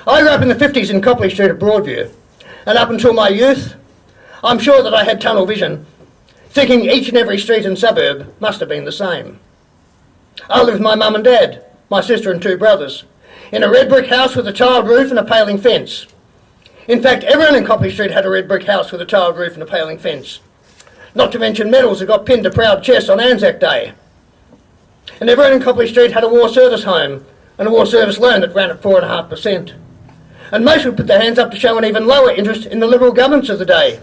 I grew up in the 50s in Copley Street at Broadview, and up until my youth, I'm sure that I had tunnel vision, thinking each and every street and suburb must have been the same. I lived with my mum and dad, my sister and 2 brothers, in a red brick house with a tiled roof and a paling fence. In fact, everyone in Copley Street had a red brick house with a tiled roof and a paling fence. Not to mention medals that got pinned to proud chests on Anzac Day. And everyone in Copley Street had a war service home and a war service loan that ran at 4.5%. And most would put their hands up to show an even lower interest in the Liberal governments of the day.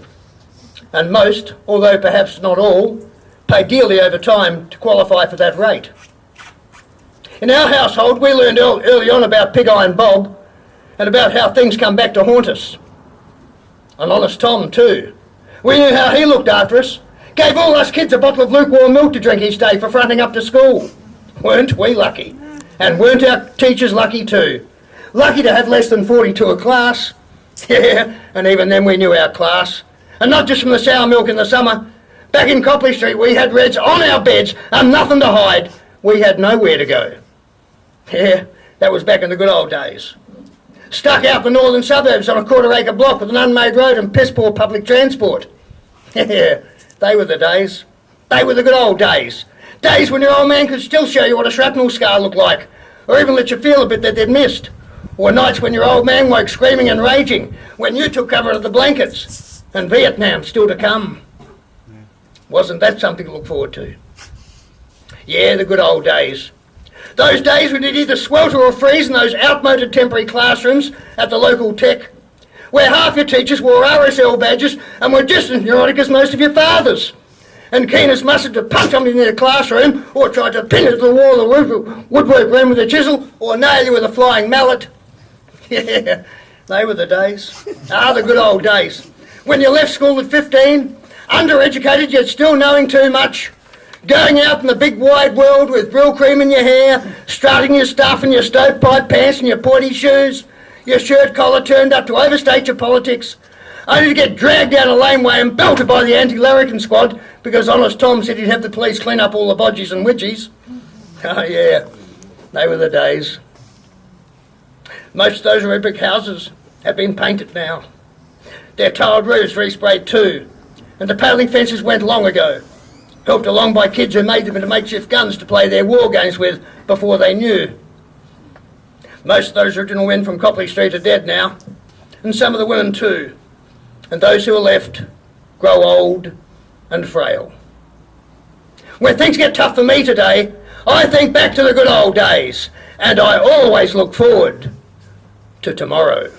And most, although perhaps not all, paid dearly over time to qualify for that rate. In our household, we learned early on about Pig Iron Bob and about how things come back to haunt us. And Honest Tom too. We knew how he looked after us, gave all us kids a bottle of lukewarm milk to drink each day for fronting up to school. Weren't we lucky? And weren't our teachers lucky too? Lucky to have less than 40 to a class. Yeah, and even then we knew our class. And not just from the sour milk in the summer. Back in Copley Street we had Reds on our beds and nothing to hide. We had nowhere to go. Yeah, that was back in the good old days. Stuck out the northern suburbs on a quarter-acre block with an unmade road and piss-poor public transport. Yeah, they were the days. They were the good old days. Days when your old man could still show you what a shrapnel scar looked like, or even let you feel a bit that they'd missed. Or nights when your old man woke screaming and raging, when you took cover of the blankets, and Vietnam still to come. Wasn't that something to look forward to? Yeah, the good old days. Those days when you'd either swelter or freeze in those outmoded temporary classrooms at the local tech, where half your teachers wore RSL badges and were just as neurotic as most of your fathers, and keen as mustard to punch them in their classroom, or try to pin it to the wall of the woodwork room with a chisel, or nail you with a flying mallet. Yeah, they were the days. The good old days. When you left school at 15, undereducated yet still knowing too much, going out in the big wide world with brill cream in your hair, strutting your stuff in your stovepipe pants and your pointy shoes, your shirt collar turned up to overstate your politics, only to get dragged down a laneway and belted by the anti-larrikin squad because Honest Tom said he'd have the police clean up all the bodgies and widgies. Oh yeah, they were the days. Most of those red brick houses have been painted now. Their tiled roofs resprayed too, and the paling fences went long ago, helped along by kids who made them into makeshift guns to play their war games with before they knew. Most of those original men from Copley Street are dead now, and some of the women too, and those who are left grow old and frail. When things get tough for me today, I think back to the good old days, and I always look forward to tomorrow.